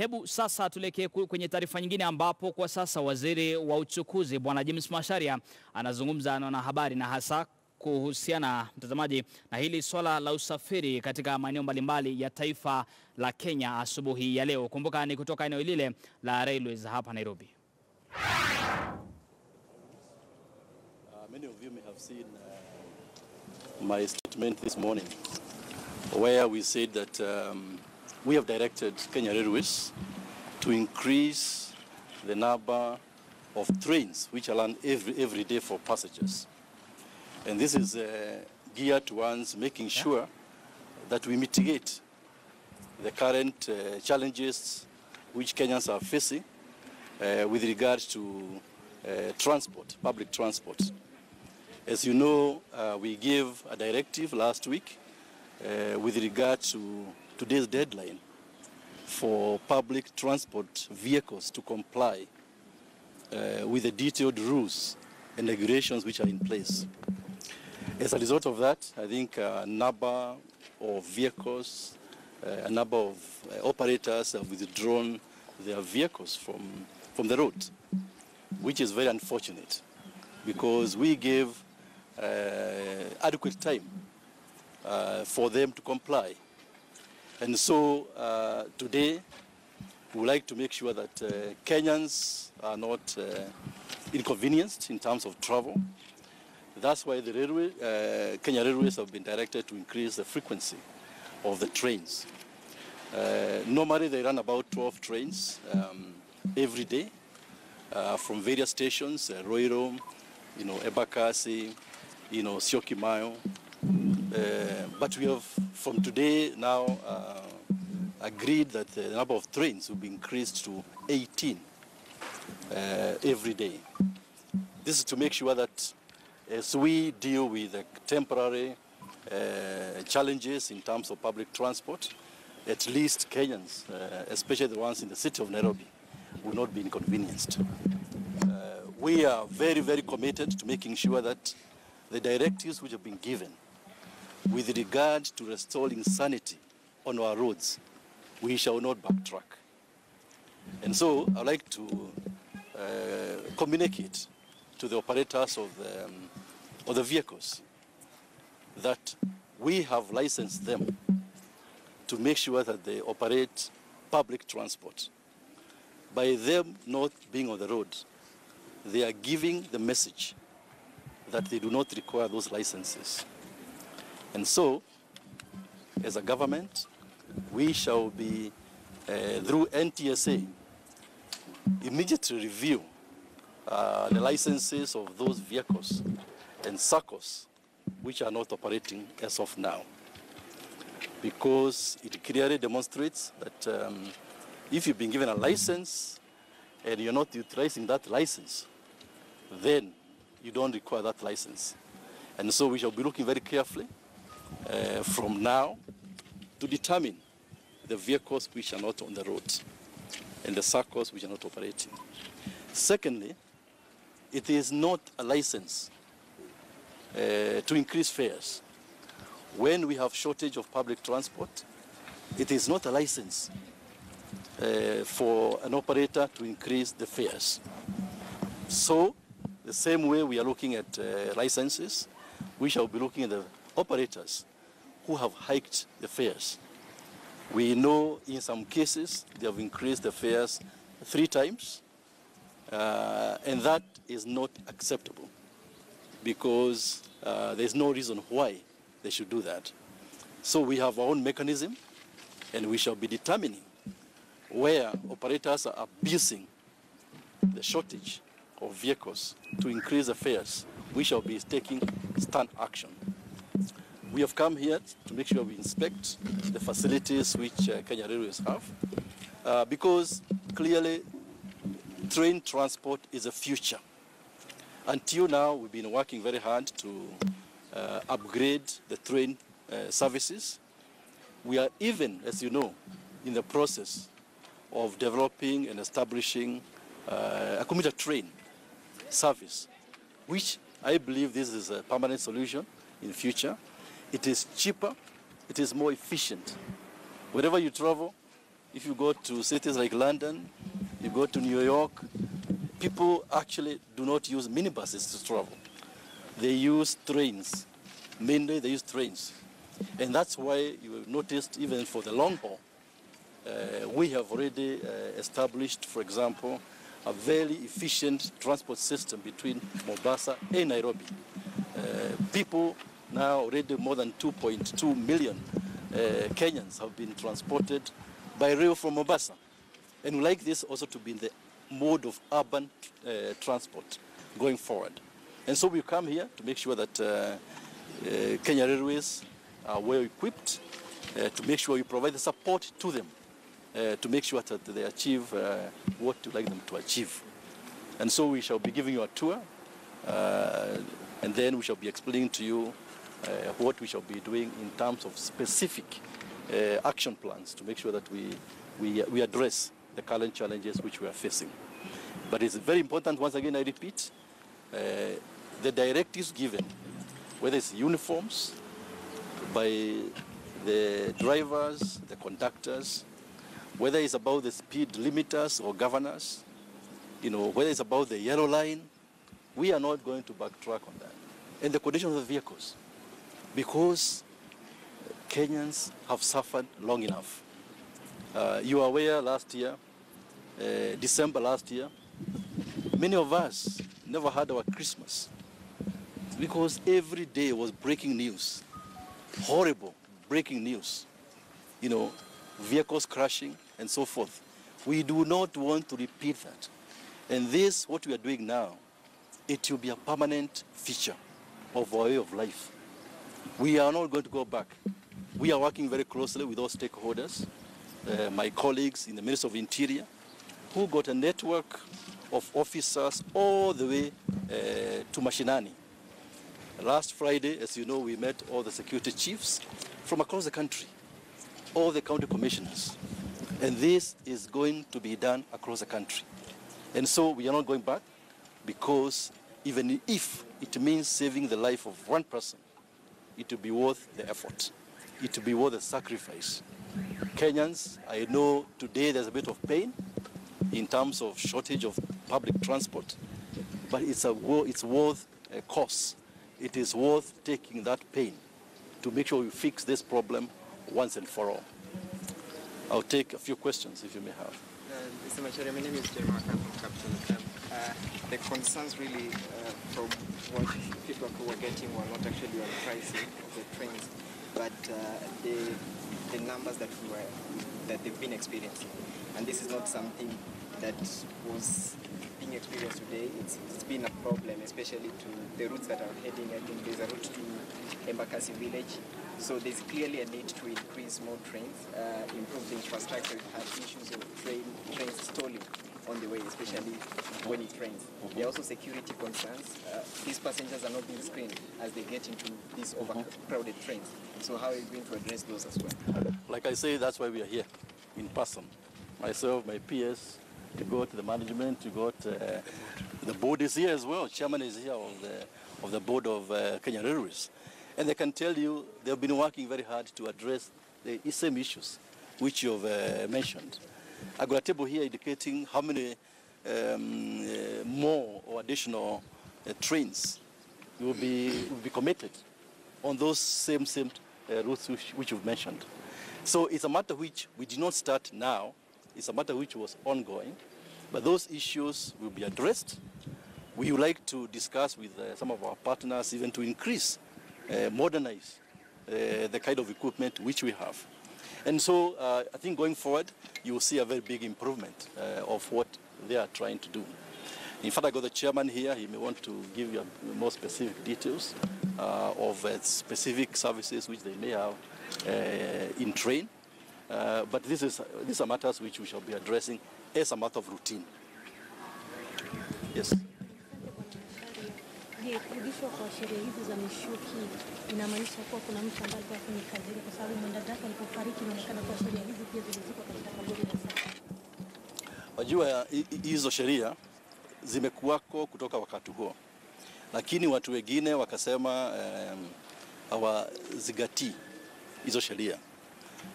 Hebu sasa tulekee kwenye taarifa nyingine ambapo kwa sasa waziri wa uchukuzi Bwana James Macharia anazungumza na wanahabari na hasa kuhusiana mtazamaji na hili swala la usafiri katika maeneo mbalimbali ya taifa la Kenya asubuhi ya leo. Kumbuka ni kutoka eneo lile la Railways hapa Nairobi. Many of you may have seen my statement this morning where we said that we have directed Kenya Railways to increase the number of trains which are run every day for passengers. And this is geared towards making sure that we mitigate the current challenges which Kenyans are facing with regards to transport, public transport. As you know, we gave a directive last week with regard to today's deadline for public transport vehicles to comply with the detailed rules and regulations which are in place. As a result of that, I think a number of vehicles, a number of operators have withdrawn their vehicles from the road, which is very unfortunate because we gave adequate time for them to comply. And so today we would like to make sure that Kenyans are not inconvenienced in terms of travel. That's why the Kenya Railways have been directed to increase the frequency of the trains. Normally they run about 12 trains every day from various stations, Roiro, Ebakasi, Syokimau. But we have, from today now, agreed that the number of trains will be increased to 18 every day. This is to make sure that as we deal with the temporary challenges in terms of public transport, at least Kenyans, especially the ones in the city of Nairobi, will not be inconvenienced. We are very, very committed to making sure that the directives which have been given with regard to restoring sanity on our roads, we shall not backtrack. And so I'd like to communicate to the operators of the vehicles that we have licensed them to make sure that they operate public transport. By them not being on the road, they are giving the message that they do not require those licenses. And so, as a government, we shall be, through NTSA, immediately review the licenses of those vehicles and SACCOs which are not operating as of now. Because it clearly demonstrates that if you've been given a license and you're not utilizing that license, then you don't require that license. And so we shall be looking very carefully from now to determine the vehicles which are not on the road and the SACCOs which are not operating. Secondly, it is not a license to increase fares. When we have shortage of public transport, it is not a license for an operator to increase the fares. So, the same way we are looking at licenses, we shall be looking at the operators who have hiked the fares. We know in some cases they have increased the fares 3 times, and that is not acceptable because there's no reason why they should do that. So we have our own mechanism, and we shall be determining where operators are abusing the shortage of vehicles to increase the fares. We shall be taking stern action. We have come here to make sure we inspect the facilities which Kenya Railways have, because clearly train transport is a future. Until now, we've been working very hard to upgrade the train services. We are even, as you know, in the process of developing and establishing a commuter train service, which I believe this is a permanent solution in the future. It is cheaper, it is more efficient. Wherever you travel, if you go to cities like London, you go to New York, people actually do not use minibuses to travel. They use trains. Mainly they use trains. And that's why you have noticed even for the long haul, we have already established, for example, a very efficient transport system between Mombasa and Nairobi. People now already more than 2.2 million Kenyans have been transported by rail from Mombasa. And we like this also to be in the mode of urban transport going forward. And so we come here to make sure that Kenya Railways are well equipped, to make sure we provide the support to them, to make sure that they achieve what you like them to achieve. And so we shall be giving you a tour, and then we shall be explaining to you what we shall be doing in terms of specific action plans to make sure that we address the current challenges which we are facing. But it's very important, once again, I repeat, the directives given, whether it's uniforms by the drivers, the conductors, whether it's about the speed limiters or governors, whether it's about the yellow line, we are not going to backtrack on that. And the condition of the vehicles, because Kenyans have suffered long enough. You are aware last year, December last year, many of us never had our Christmas because every day was breaking news, horrible breaking news, vehicles crashing and so forth. We do not want to repeat that. And this, what we are doing now, it will be a permanent feature of our way of life. We are not going to go back. We are working very closely with all stakeholders, my colleagues in the Ministry of Interior, who got a network of officers all the way to Mashinani. Last Friday, as you know, we met all the security chiefs from across the country, all the county commissioners. And this is going to be done across the country. And so we are not going back, because even if it means saving the life of one person, it will be worth the effort. It will be worth the sacrifice. Kenyans, I know today there's a bit of pain in terms of shortage of public transport, but it's worth a cost. It is worth taking that pain to make sure we fix this problem once and for all. I'll take a few questions if you may have. Mr. Macharia, my name is Jeremiah from Captain. The concerns really from what people were getting were not actually on pricing of the trains, but the numbers that they've been experiencing. And this is not something that was being experienced today. It's been a problem, especially to the routes that are heading. I think there's a route to Embakasi village. So there's clearly a need to increase more trains, improve the infrastructure. We've had issues of trains stalling on the way, especially when it rains. There are also security concerns. These passengers are not being screened as they get into these overcrowded trains. So how are you going to address those as well? Like I say, that's why we are here in person. Myself, my peers, you got the management, you got the board is here as well. Chairman is here of the board of Kenya Railways. And they can tell you they've been working very hard to address the same issues which you've mentioned. I got a table here indicating how many more or additional trains will be committed on those same routes which you've mentioned. So it's a matter which we did not start now. It's a matter which was ongoing, but those issues will be addressed. We would like to discuss with some of our partners even to increase, modernize the kind of equipment which we have. And so I think going forward, you will see a very big improvement of what they are trying to do. In fact, I got the chairman here. He may want to give you more specific details of specific services which they may have in train. But these are matters which we shall be addressing as a matter of routine. Yes. Kurudishwa kwa sheria hizi za mishuki inamaanisha kuwa kuna mtu ambaye alikuwa kwenye kazi ile, kwa sababu mwendadaka alipofariki inaonekana kwa sheria hizi pia ziliziko katika kaburi la sasa. Wajua hizo sheria zimekuwako kutoka wakati huo, lakini watu wengine wakasema hawazingatii hizo sheria.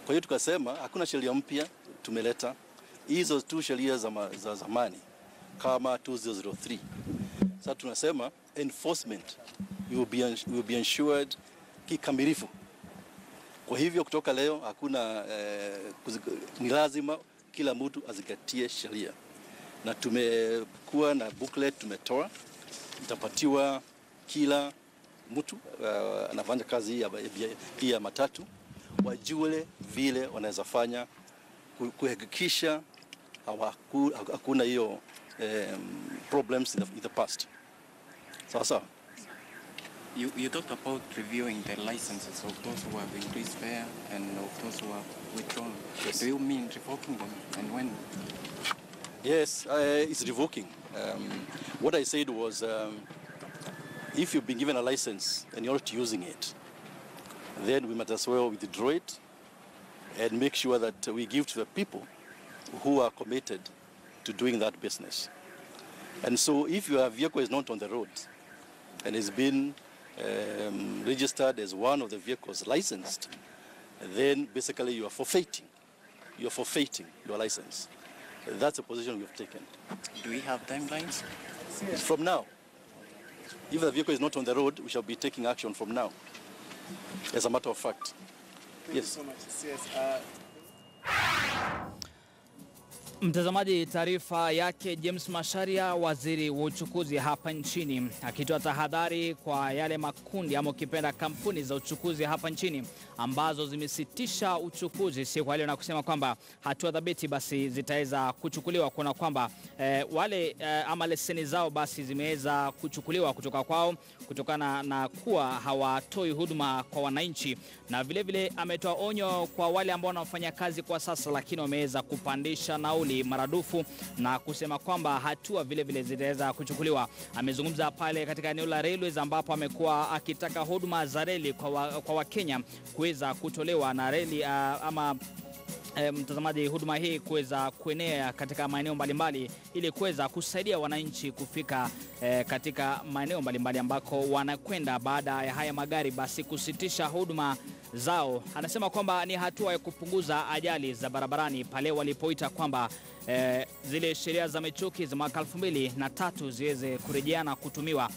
Kwa hiyo tukasema hakuna sheria mpya tumeleta, hizo tu sheria za zamani kama 2003. Sasa tunasema enforcement will be ensured kikamilifu. Kwa hivyo kutoka leo hakuna ni lazima kila mtu azingatie sheria, na tumekuwa na booklet tumetoa, itapatiwa kila mtu anafanya kazi hii ya matatu, wajue vile wanaweza fanya kuhakikisha hakuna hiyo problems in the past. Sawa. You talked about reviewing the licenses of those who have increased fare and of those who have withdrawn. Yes. Do you mean revoking them, and when? Yes, it's revoking. What I said was, if you've been given a license and you're not using it, then we might as well withdraw it and make sure that we give to the people who are committed to doing that business. And so if your vehicle is not on the road and has been registered as one of the vehicles licensed, then basically you are forfeiting. You are forfeiting your license. That's a position we've taken. Do we have timelines? From now. If the vehicle is not on the road, we shall be taking action from now, as a matter of fact. Thank you so much. Mtazamaji, taarifa yake James Macharia, waziri wa uchukuzi hapa nchini, akitoa tahadhari kwa yale makundi ama ukipenda kampuni za uchukuzi hapa nchini ambazo zimesitisha uchukuzi siku leo, na kusema kwamba hatua dhabiti basi zitaweza kuchukuliwa, kuna kwamba wale ama leseni zao basi zimeweza kuchukuliwa kutoka kwao kutokana na kuwa hawatoi huduma kwa wananchi. Na vile vile ametoa onyo kwa wale ambao wanafanya kazi kwa sasa lakini wameweza kupandisha nauli maradufu, na kusema kwamba hatua vile vile zitaweza kuchukuliwa. Amezungumza pale katika eneo la railways ambapo amekuwa akitaka huduma za reli kwa Wakenya kuweza kutolewa na reli mtazamaji, huduma hii kuweza kuenea katika maeneo mbalimbali ili kuweza kusaidia wananchi kufika katika maeneo mbalimbali ambako wanakwenda baada ya haya magari basi kusitisha huduma zao. Anasema kwamba ni hatua ya kupunguza ajali za barabarani pale walipoita kwamba zile sheria za mechuki za mwaka 2003 ziweze kurejeana kutumiwa.